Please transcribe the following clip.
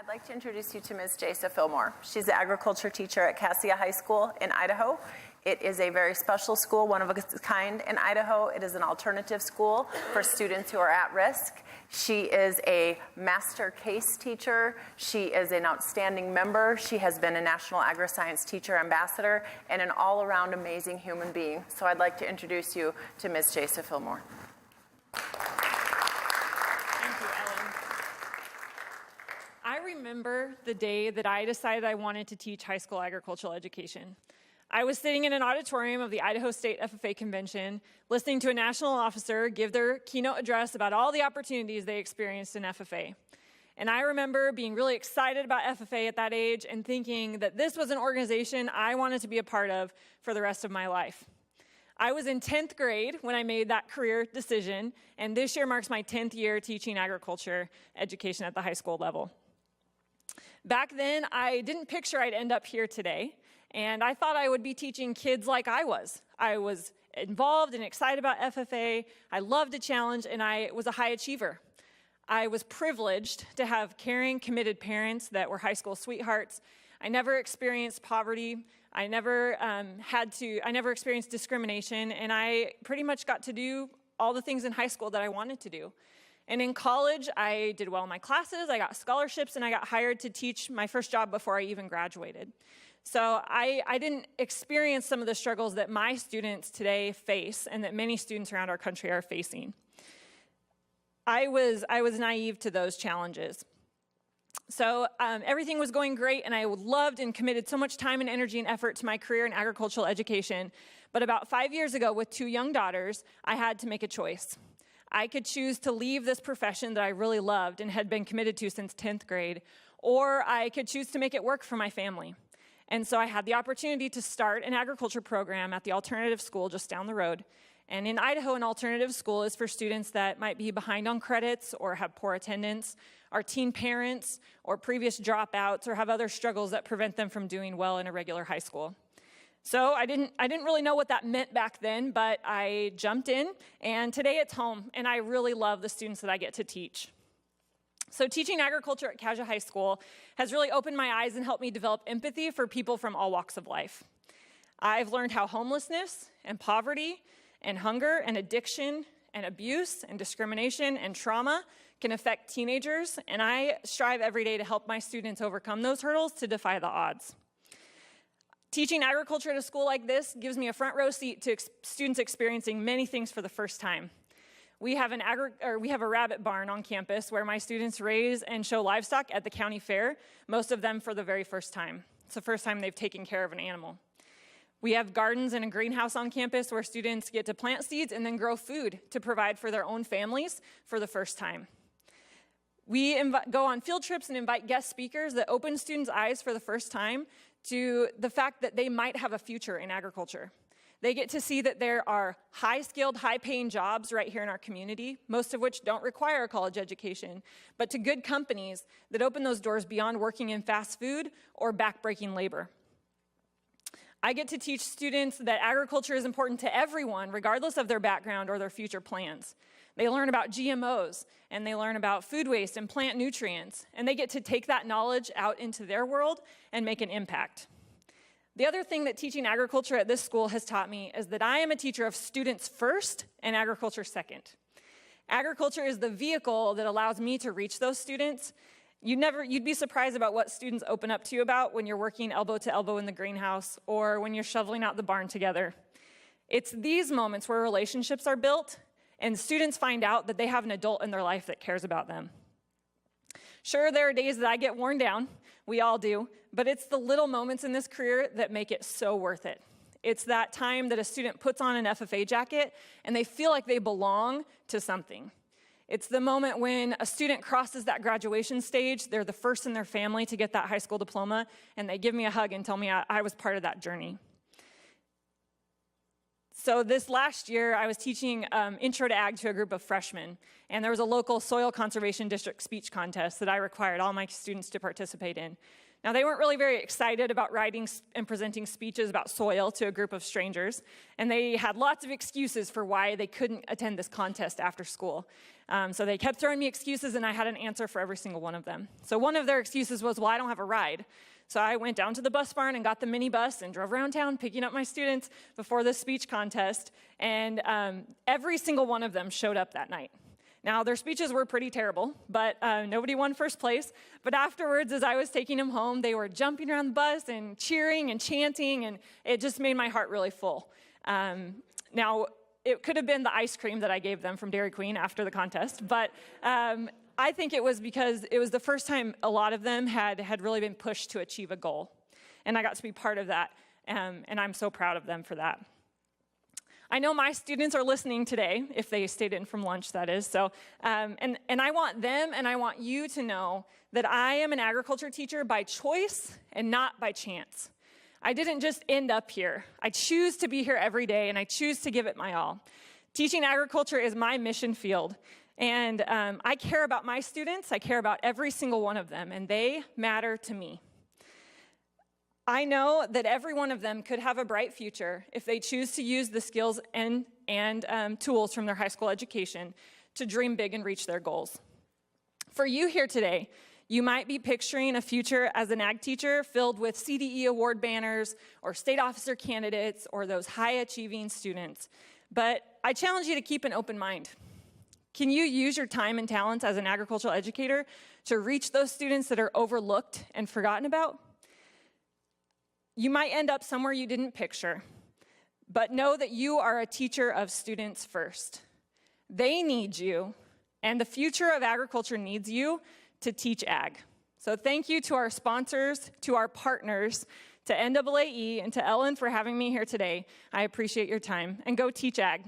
I'd like to introduce you to Ms. Jaysa Fillmore. She's the agriculture teacher at Cassia High School in Idaho. It is a very special school, one of its kind in Idaho. It is an alternative school for students who are at risk. She is a master case teacher. She is an outstanding member. She has been a National Agriscience Teacher Ambassador and an all-around amazing human being. So I'd like to introduce you to Ms. Jaysa Fillmore. I remember the day that I decided I wanted to teach high school agricultural education. I was sitting in an auditorium of the Idaho State FFA Convention, listening to a national officer give their keynote address about all the opportunities they experienced in FFA. And I remember being really excited about FFA at that age and thinking that this was an organization I wanted to be a part of for the rest of my life. I was in 10th grade when I made that career decision, and this year marks my 10th year teaching agriculture education at the high school level. Back then, I didn't picture I'd end up here today, and I thought I would be teaching kids like I was. I was involved and excited about FFA, I loved a challenge, and I was a high achiever. I was privileged to have caring, committed parents that were high school sweethearts. I never experienced poverty. I never experienced discrimination, and I pretty much got to do all the things in high school that I wanted to do. And in college, I did well in my classes, I got scholarships, and I got hired to teach my first job before I even graduated. So I didn't experience some of the struggles that my students today face and that many students around our country are facing. I was naive to those challenges. So everything was going great, and I loved and committed so much time and energy and effort to my career in agricultural education. But about 5 years ago, with 2 young daughters, I had to make a choice. I could choose to leave this profession that I really loved and had been committed to since 10th grade, or I could choose to make it work for my family. And so I had the opportunity to start an agriculture program at the alternative school just down the road. And in Idaho, an alternative school is for students that might be behind on credits or have poor attendance, are teen parents or previous dropouts, or have other struggles that prevent them from doing well in a regular high school. So I didn't really know what that meant back then, but I jumped in, and today it's home, and I really love the students that I get to teach. So teaching agriculture at Cassia High School has really opened my eyes and helped me develop empathy for people from all walks of life. I've learned how homelessness and poverty and hunger and addiction and abuse and discrimination and trauma can affect teenagers, and I strive every day to help my students overcome those hurdles to defy the odds. Teaching agriculture at a school like this gives me a front row seat to students experiencing many things for the first time. We have a rabbit barn on campus where my students raise and show livestock at the county fair, most of them for the very first time. It's the first time they've taken care of an animal. We have gardens and a greenhouse on campus where students get to plant seeds and then grow food to provide for their own families for the first time. We go on field trips and invite guest speakers that open students' eyes for the first time to the fact that they might have a future in agriculture. They get to see that there are high-skilled, high-paying jobs right here in our community, most of which don't require a college education, but to good companies that open those doors beyond working in fast food or back-breaking labor. I get to teach students that agriculture is important to everyone, regardless of their background or their future plans. They learn about GMOs, and they learn about food waste and plant nutrients, and they get to take that knowledge out into their world and make an impact. The other thing that teaching agriculture at this school has taught me is that I am a teacher of students first and agriculture second. Agriculture is the vehicle that allows me to reach those students. You'd be surprised about what students open up to you about when you're working elbow to elbow in the greenhouse or when you're shoveling out the barn together. It's these moments where relationships are built and students find out that they have an adult in their life that cares about them. Sure, there are days that I get worn down, we all do, but it's the little moments in this career that make it so worth it. It's that time that a student puts on an FFA jacket and they feel like they belong to something. It's the moment when a student crosses that graduation stage, they're the first in their family to get that high school diploma, and they give me a hug and tell me I was part of that journey. So this last year, I was teaching Intro to Ag to a group of freshmen, and there was a local soil conservation district speech contest that I required all my students to participate in. Now, they weren't really very excited about writing and presenting speeches about soil to a group of strangers, and they had lots of excuses for why they couldn't attend this contest after school. So they kept throwing me excuses, and I had an answer for every single one of them. So one of their excuses was, well, I don't have a ride. So I went down to the bus barn and got the minibus and drove around town picking up my students before the speech contest, and every single one of them showed up that night. Now, their speeches were pretty terrible, but nobody won first place. But afterwards, as I was taking them home, they were jumping around the bus and cheering and chanting, and it just made my heart really full. Now, it could have been the ice cream that I gave them from Dairy Queen after the contest, but I think it was because it was the first time a lot of them had really been pushed to achieve a goal. And I got to be part of that, and I'm so proud of them for that. I know my students are listening today, if they stayed in from lunch, that is. So, and I want them and I want you to know that I am an agriculture teacher by choice and not by chance. I didn't just end up here. I choose to be here every day, and I choose to give it my all. Teaching agriculture is my mission field, and I care about my students. I care about every single one of them, and they matter to me. I know that every one of them could have a bright future if they choose to use the skills and tools from their high school education to dream big and reach their goals. For you here today, you might be picturing a future as an ag teacher filled with CDE award banners or state officer candidates or those high-achieving students. But I challenge you to keep an open mind. Can you use your time and talents as an agricultural educator to reach those students that are overlooked and forgotten about? You might end up somewhere you didn't picture, but know that you are a teacher of students first. They need you, and the future of agriculture needs you to teach ag. So thank you to our sponsors, to our partners, to NAAE, and to Ellen for having me here today. I appreciate your time, and go teach ag.